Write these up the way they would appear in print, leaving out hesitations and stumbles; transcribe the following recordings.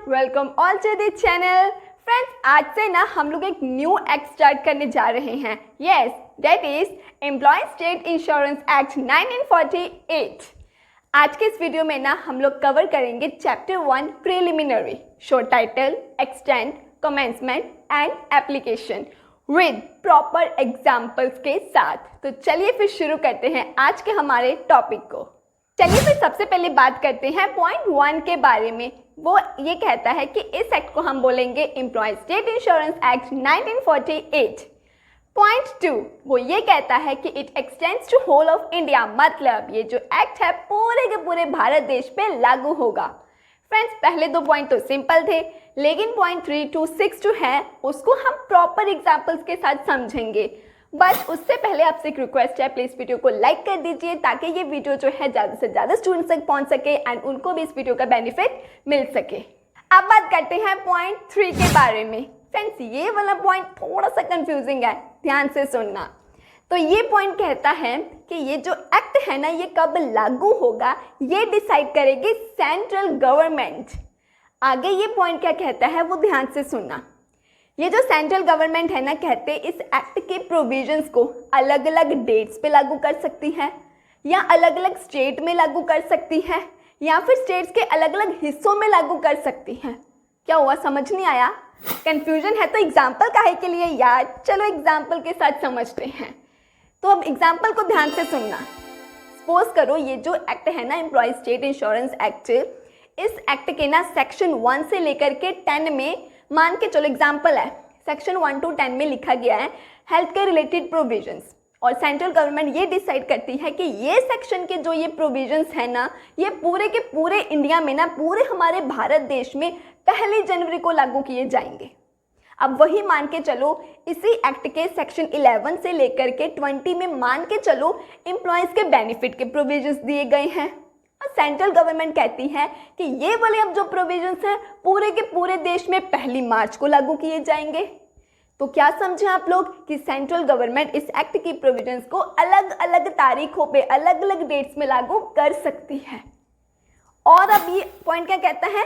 Welcome all to the channel. Friends, आज से ना हम लोग एक न्यू एक्ट स्टार्ट करने जा रहे हैं। Yes, that is employ state insurance act 1948। आज के इस वीडियो में ना हम लोग कवर करेंगे chapter 1 preliminary, show title, extend, commencement and application with proper examples के साथ। तो चलिए फिर शुरू करते हैं आज के हमारे टॉपिक को। चलिए फिर सबसे पहले बात करते हैं पॉइंट 1 के बारे में। वो ये कहता है कि इस एक्ट को हम बोलेंगे employ state insurance act 1948। Point 2 वो ये कहता है कि it extends to whole of India, मतलब ये जो एक्ट है पूरे के पूरे भारत देश पे लागू होगा। फ्रेंड्स, पहले 2 पॉइंट तो सिंपल थे, लेकिन पॉइंट 3 to 6 जो है उसको हम प्रॉपर एग्जाम्पल्स के साथ समझेंगे। बस उससे पहले आपसे एक रिक्वेस्ट है, प्लीज़ वीडियो को लाइक कर दीजिए ताकि ये वीडियो जो है ज़्यादा से ज़्यादा स्टूडेंट्स तक पहुंच सके एंड उनको भी इस वीडियो का बेनिफिट मिल सके। अब बात करते हैं पॉइंट 3 के बारे में। फ्रेंड्स, ये वाला पॉइंट थोड़ा सा कंफ्यूजिंग है, ध्यान से सुनना। तो ये पॉइंट कहता है कि ये जो एक्ट है ना, ये कब लागू होगा ये डिसाइड करेगी सेंट्रल गवर्नमेंट। आगे ये पॉइंट क्या कहता है वो ध्यान से सुनना। ये जो सेंट्रल गवर्नमेंट है ना, कहते इस एक्ट के प्रोविजंस को अलग अलग डेट्स पे लागू कर सकती है, या अलग अलग स्टेट में लागू कर सकती है, या फिर स्टेट्स के अलग अलग हिस्सों में लागू कर सकती है। क्या हुआ, समझ नहीं आया? कंफ्यूजन है तो एग्जाम्पल काहे के लिए यार? चलो एग्जाम्पल के साथ समझते हैं। तो अब एग्जाम्पल को ध्यान से सुनना। सपोज करो ये जो एक्ट है ना, एम्प्लॉय स्टेट इंश्योरेंस एक्ट, इस एक्ट के ना सेक्शन 1 से लेकर के 10 में, मान के चलो एग्जाम्पल है, सेक्शन 1 to 10 में लिखा गया है हेल्थ के रिलेटेड प्रोविजंस, और सेंट्रल गवर्नमेंट ये डिसाइड करती है कि ये सेक्शन के जो ये प्रोविजंस है ना, ये पूरे के पूरे इंडिया में ना, पूरे हमारे भारत देश में 1 जनवरी को लागू किए जाएंगे। अब वही मान के चलो इसी एक्ट के सेक्शन 11 से लेकर के 20 में मान के चलो एम्प्लॉयज़ के बेनिफिट के प्रोविजंस दिए गए हैं, और सेंट्रल गवर्नमेंट कहती है कि ये वाले अब जो प्रोविजंस हैं पूरे के पूरे देश में 1 मार्च को लागू किए जाएंगे। तो क्या समझे आप लोग कि सेंट्रल गवर्नमेंट इस एक्ट की प्रोविजंस को अलग अलग तारीखों पे अलग अलग डेट्स में लागू कर सकती है। और अब ये पॉइंट क्या कहता है,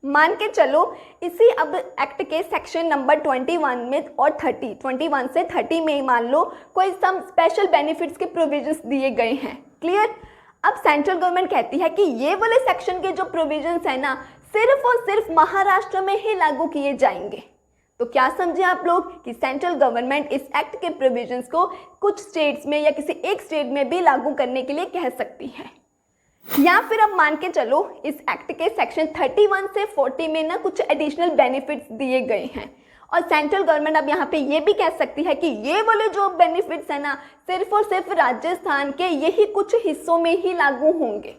मान के चलो इसी अब एक्ट के सेक्शन नंबर 21 में और 21 से 30 में मान लो कोई सम स्पेशल बेनिफिट्स के प्रोविजंस दिए गए हैं। क्लियर? अब सेंट्रल गवर्नमेंट कहती है कि ये वाले सेक्शन के जो प्रोविजंस है ना, सिर्फ और सिर्फ महाराष्ट्र में ही लागू किए जाएंगे। तो क्या समझे आप लोग कि सेंट्रल गवर्नमेंट इस एक्ट के प्रोविजंस को कुछ स्टेट्स में या किसी एक स्टेट में भी लागू करने के लिए कह सकती है। या फिर अब मान के चलो इस एक्ट के सेक्शन 31 से 40 में ना कुछ एडिशनल बेनिफिट्स दिए गए हैं, और सेंट्रल गवर्नमेंट अब यहाँ पे ये भी कह सकती है कि ये वाले जो बेनिफिट्स है ना, सिर्फ और सिर्फ राजस्थान के यही कुछ हिस्सों में ही लागू होंगे।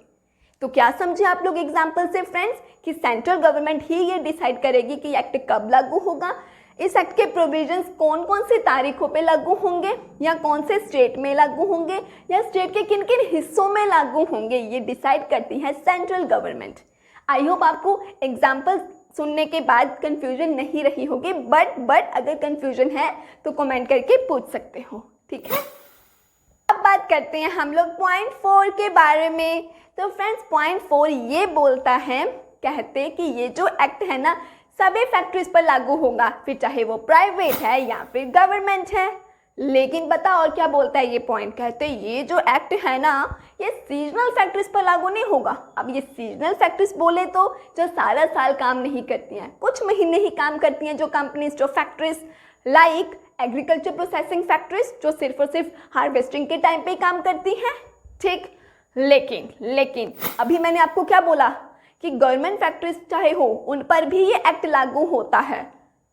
तो क्या समझे आप लोग एग्जाम्पल से फ्रेंड्स कि सेंट्रल गवर्नमेंट ही ये डिसाइड करेगी कि एक्ट कब लागू होगा, इस एक्ट के प्रोविजंस कौन कौन से तारीखों पे लागू होंगे, या कौन से स्टेट में लागू होंगे, या स्टेट के किन किन हिस्सों में लागू होंगे, ये डिसाइड करती है सेंट्रल गवर्नमेंट। आई होप आपको एग्जाम्पल सुनने के बाद कंफ्यूजन नहीं रही होगी, बट अगर कंफ्यूजन है तो कमेंट करके पूछ सकते हो, ठीक है? अब बात करते हैं हम लोग पॉइंट 4 के बारे में। तो फ्रेंड्स, पॉइंट 4 ये बोलता है, कहते कि ये जो एक्ट है ना सभी फैक्ट्रीज पर लागू होगा, फिर चाहे वो प्राइवेट है या फिर गवर्नमेंट है। लेकिन बता और क्या बोलता है ये पॉइंट, कहते ये जो एक्ट है ना ये सीजनल फैक्ट्रीज पर लागू नहीं होगा। अब ये सीजनल फैक्ट्रीज बोले तो जो सारा साल काम नहीं करती हैं, कुछ महीने ही काम करती हैं जो कंपनीज, जो factories like agriculture processing factories जो सिर्फ और सिर्फ हार्वेस्टिंग के टाइम पे काम करती हैं, ठीक। लेकिन अभी मैंने आपको क्या बोला कि गवर्नमेंट फैक्ट्रीज चाहे हो उन पर भी ये एक्ट लागू होता है।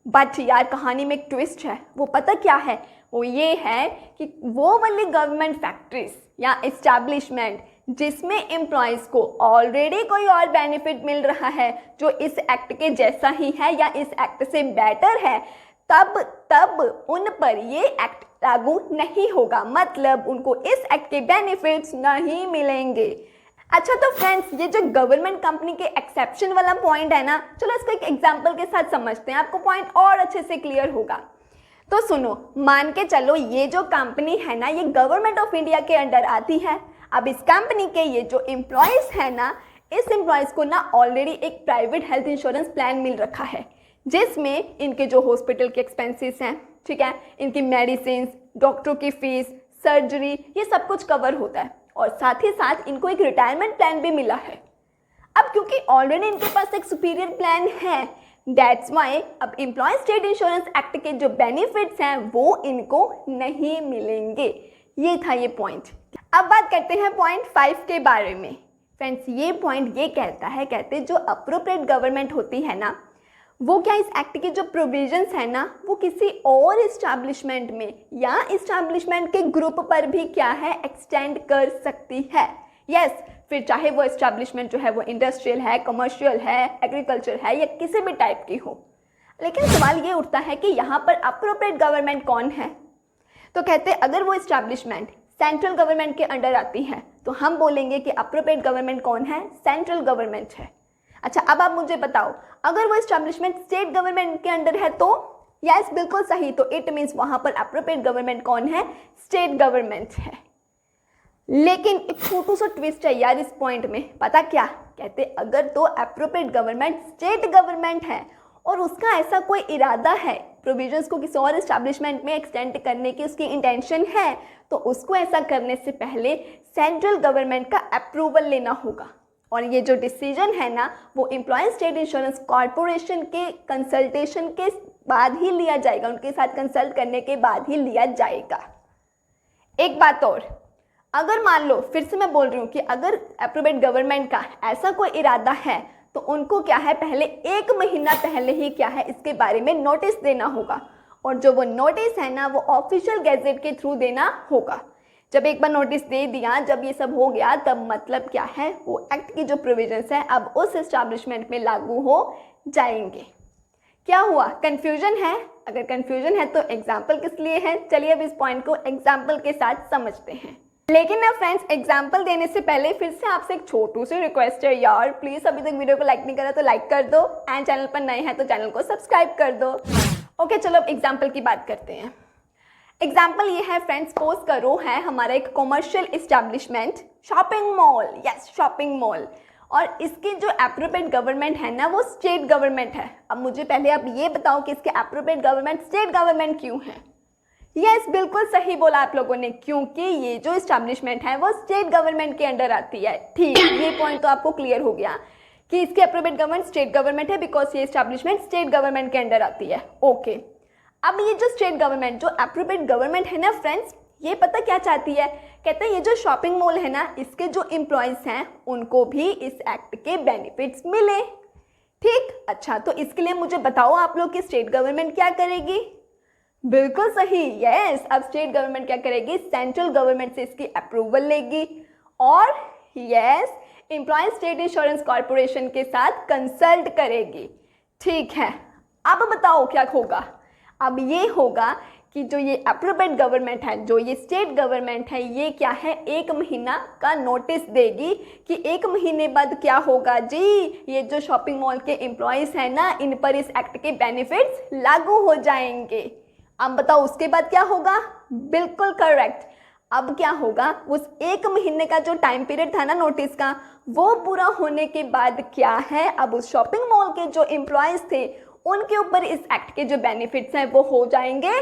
बट यार कहानी में एक ट्विस्ट है, वो पता क्या है? वो ये है कि वो वाली गवर्नमेंट फैक्ट्रीज या एस्टैब्लिशमेंट जिसमें एम्प्लॉयज़ को ऑलरेडी कोई और बेनिफिट मिल रहा है जो इस एक्ट के जैसा ही है या इस एक्ट से बेटर है, तब उन पर ये एक्ट लागू नहीं होगा, मतलब उनको इस एक्ट के बेनिफिट्स नहीं मिलेंगे। अच्छा, तो फ्रेंड्स ये जो गवर्नमेंट कंपनी के एक्सेप्शन वाला पॉइंट है ना, चलो इसको एक एग्जांपल के साथ समझते हैं, आपको पॉइंट और अच्छे से क्लियर होगा। तो सुनो, मान के चलो ये जो कंपनी है ना ये गवर्नमेंट ऑफ इंडिया के अंडर आती है। अब इस कंपनी के ये जो एम्प्लॉयज़ है ना, इस एम्प्लॉयज़ को ना ऑलरेडी एक प्राइवेट हेल्थ इंश्योरेंस प्लान मिल रखा है जिसमें इनके जो हॉस्पिटल के एक्सपेंसेस हैं, ठीक है, इनकी मेडिसिन, डॉक्टरों की फीस, सर्जरी, ये सब कुछ कवर होता है और साथ ही साथ इनको एक रिटायरमेंट प्लान भी मिला है। अब क्योंकि ऑलरेडी इनके पास एक सुपीरियर प्लान है, दैट्स वाई अब एम्प्लॉय स्टेट इंश्योरेंस एक्ट के जो बेनिफिट्स हैं वो इनको नहीं मिलेंगे। ये था ये पॉइंट। अब बात करते हैं पॉइंट 5 के बारे में। फ्रेंड्स, ये पॉइंट ये कहते जो अप्रोप्रिएट गवर्नमेंट होती है ना, वो क्या इस एक्ट के जो प्रोविजंस है ना वो किसी और इस्टेब्लिशमेंट में या इस्टेब्लिशमेंट के ग्रुप पर भी क्या है एक्सटेंड कर सकती है। यस, फिर चाहे वो इस्टेब्लिशमेंट जो है वो इंडस्ट्रियल है, कमर्शियल है, एग्रीकल्चर है या किसी भी टाइप की हो। लेकिन सवाल ये उठता है कि यहाँ पर अप्रोप्रिएट गवर्नमेंट कौन है। तो कहते हैं अगर वो इस्टेब्लिशमेंट सेंट्रल गवर्नमेंट के अंडर आती है तो हम बोलेंगे कि अप्रोप्रिएट गवर्नमेंट कौन है, सेंट्रल गवर्नमेंट है। अच्छा, अब आप मुझे बताओ अगर वो इस्टेब्लिशमेंट स्टेट गवर्नमेंट के अंडर है तो यस, बिल्कुल सही, तो इट मीन्स वहां पर अप्रोप्रिएट गवर्नमेंट कौन है, स्टेट गवर्नमेंट है। लेकिन एक छोटू सा ट्विस्ट है यार इस पॉइंट में, पता क्या कहते, अगर तो अप्रोप्रिएट गवर्नमेंट स्टेट गवर्नमेंट है और उसका ऐसा कोई इरादा है प्रोविजंस को किसी और एस्टैब्लिशमेंट में एक्सटेंड करने की उसकी इंटेंशन है, तो उसको ऐसा करने से पहले सेंट्रल गवर्नमेंट का अप्रूवल लेना होगा। और ये जो डिसीजन है ना वो एम्प्लॉय स्टेट इंश्योरेंस कॉरपोरेशन के कंसल्टेशन के बाद ही लिया जाएगा, उनके साथ कंसल्ट करने के बाद ही लिया जाएगा। एक बात और, अगर मान लो, फिर से मैं बोल रही हूँ कि अगर अप्रोप्रिएट गवर्नमेंट का ऐसा कोई इरादा है तो उनको क्या है पहले 1 महीना पहले ही क्या है इसके बारे में नोटिस देना होगा, और जो वो नोटिस है ना वो ऑफिशियल गैजेट के थ्रू देना होगा। जब एक बार नोटिस दे दिया, जब ये सब हो गया, तब मतलब क्या है वो एक्ट की जो प्रोविजंस है अब उस एस्टैब्लिशमेंट में लागू हो जाएंगे। क्या हुआ, कंफ्यूजन है? अगर कंफ्यूजन है तो एग्जाम्पल किस लिए है, चलिए अब इस पॉइंट को एग्जाम्पल के साथ समझते हैं। लेकिन ना फ्रेंड्स, एग्जाम्पल देने से पहले फिर से आपसे एक छोटू सी रिक्वेस्ट है यार, प्लीज अभी तक वीडियो को लाइक नहीं करा तो लाइक कर दो, एंड चैनल पर नए हैं तो चैनल को सब्सक्राइब कर दो। ओके, चलो अब एग्जाम्पल की बात करते हैं। एग्जाम्पल ये है फ्रेंड्स, सपोज करो है हमारा एक commercial establishment, shopping mall, yes shopping mall, और इसकी जो अप्रोप्रिएट गवर्नमेंट है ना वो स्टेट गवर्नमेंट है। अब मुझे पहले आप ये बताओ कि इसके अप्रोप्रिएट गवर्नमेंट स्टेट गवर्नमेंट क्यों है? यस, बिल्कुल सही बोला आप लोगों ने, क्योंकि ये जो इस्टेब्लिशमेंट है वो स्टेट गवर्नमेंट के अंडर आती है। ठीक, ये पॉइंट तो आपको क्लियर हो गया कि इसके अप्रोप्रिएट गवर्नमेंट स्टेट गवर्नमेंट है बिकॉज ये इस्टेब्लिशमेंट स्टेट गवर्नमेंट के अंडर आती है। ओके, अब ये जो स्टेट गवर्नमेंट, जो अप्रोप्रिएट गवर्नमेंट है ना फ्रेंड्स, ये पता क्या चाहती है, कहते हैं ये जो शॉपिंग मॉल है ना इसके जो एम्प्लॉयज़ हैं उनको भी इस एक्ट के बेनिफिट्स मिले। ठीक, अच्छा, तो इसके लिए मुझे बताओ आप लोग कि स्टेट गवर्नमेंट क्या करेगी? बिल्कुल सही, यस, अब स्टेट गवर्नमेंट क्या करेगी, सेंट्रल गवर्नमेंट से इसकी अप्रूवल लेगी और yes employ state insurance corporation के साथ कंसल्ट करेगी। ठीक है, अब बताओ क्या होगा? अब ये होगा कि जो ये अप्रोप्रिएट गवर्नमेंट है, जो ये स्टेट गवर्नमेंट है, ये क्या है 1 महीना का नोटिस देगी कि 1 महीने बाद क्या होगा जी, ये जो शॉपिंग मॉल के एम्प्लॉयज़ हैं ना इन पर इस एक्ट के बेनिफिट्स लागू हो जाएंगे। अब बताओ उसके बाद क्या होगा? बिल्कुल करेक्ट, अब क्या होगा, उस 1 महीने का जो टाइम पीरियड था ना नोटिस का वो पूरा होने के बाद क्या है, अब उस शॉपिंग मॉल के जो एम्प्लॉयज़ थे उनके ऊपर इस एक्ट के जो बेनिफिट्स हैं वो हो जाएंगे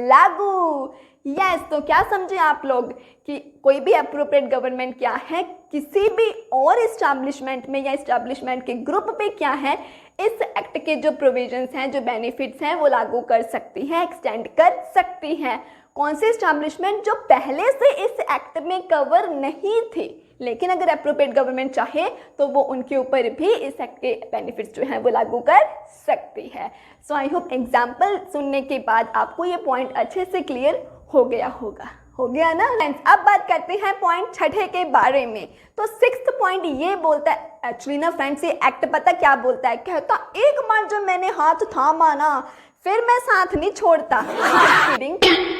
लागू। यस, तो क्या समझे आप लोग कि कोई भी अप्रोप्रिएट गवर्नमेंट क्या है किसी भी और इस्टेब्लिशमेंट में या इस्टेब्लिशमेंट के ग्रुप पे क्या है इस एक्ट के जो प्रोविजंस हैं, जो बेनिफिट्स हैं वो लागू कर सकती है, एक्सटेंड कर सकती है। कौन से इस्टेब्लिशमेंट? जो पहले से इस एक्ट में कवर नहीं थे, लेकिन अगर अप्रोप्रिएट गवर्नमेंट चाहे तो वो उनके ऊपर भी इस एक्ट के बेनिफिट्स जो हैं वो लागू कर सकती है। सो आई होप एग्जाम्पल सुनने के बाद आपको ये पॉइंट अच्छे से क्लियर हो गया होगा, हो गया ना फ्रेंड्स। अब बात करते हैं पॉइंट 6 के बारे में। तो 6th पॉइंट ये बोलता है, एक्चुअली ना फ्रेंड्स ये एक्ट पता क्या बोलता है, कहता एक बार जब मैंने हाथ थामा ना फिर मैं साथ नहीं छोड़ता।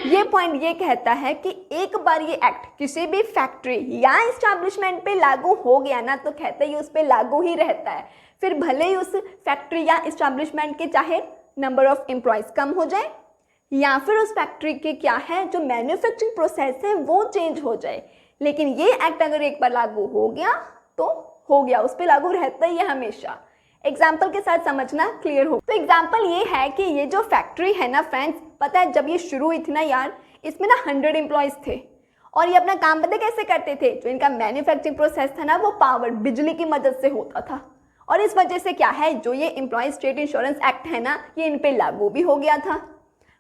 ये पॉइंट ये कहता है कि एक बार ये एक्ट किसी भी फैक्ट्री या एस्टैब्लिशमेंट पे लागू हो गया ना तो कहते ही उस पे लागू ही रहता है, फिर भले ही उस फैक्ट्री या एस्टैब्लिशमेंट के चाहे नंबर ऑफ एम्प्लॉयज़ कम हो जाए या फिर उस फैक्ट्री के क्या है जो मैन्युफैक्चरिंग प्रोसेस है वो चेंज हो जाए, लेकिन ये एक्ट अगर एक बार लागू हो गया तो हो गया, उस पर लागू रहता ही है हमेशा। एग्जाम्पल के साथ समझना क्लियर हो। तो एग्जाम्पल ये है कि ये जो फैक्ट्री है ना फ्रेंड्स, पता है जब ये शुरू हुई थी ना यार, इसमें ना 100 एम्प्लॉयज़ थे और ये अपना काम पता कैसे करते थे, जो इनका मैन्युफैक्चरिंग प्रोसेस था ना वो पावर बिजली की मदद से होता था। और इस वजह से क्या है, जो ये एम्प्लॉय स्टेट इंश्योरेंस एक्ट है ना, ये इन पे लागू भी हो गया था।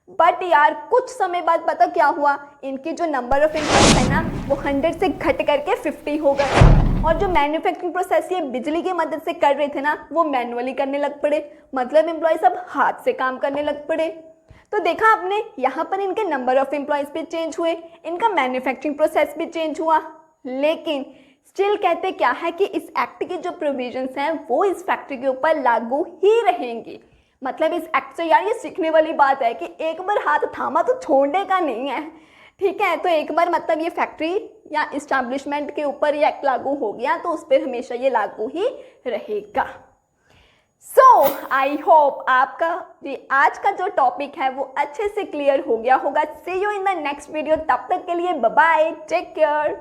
बट यार कुछ समय बाद पता क्या हुआ, इनकी जो नंबर ऑफ एम्प्लॉयज है ना वो 100 से घट करके 50 हो गए और जो मैन्युफैक्चरिंग प्रोसेस ये बिजली की मदद से कर रहे थे ना वो मैनुअली करने लग पड़े, मतलब एम्प्लॉयज अब हाथ से काम करने लग पड़े। तो देखा आपने, यहाँ पर इनके नंबर ऑफ एम्प्लॉयज भी चेंज हुए, इनका मैन्युफैक्चरिंग प्रोसेस भी चेंज हुआ, लेकिन स्टिल कहते क्या है कि इस एक्ट की जो प्रोविजंस हैं वो इस फैक्ट्री के ऊपर लागू ही रहेंगी। मतलब इस एक्ट से यार ये सीखने वाली बात है कि एक बार हाथ थामा तो छोड़ने का नहीं है, ठीक है। तो एक बार मतलब ये फैक्ट्री या इस्टेब्लिशमेंट के ऊपर ये एक्ट लागू हो गया तो उस पर हमेशा ये लागू ही रहेगा। सो आई होप आपका ये आज का जो टॉपिक है वो अच्छे से क्लियर हो गया होगा। See you in the next video, तब तक के लिए बाय बाय, टेक केयर।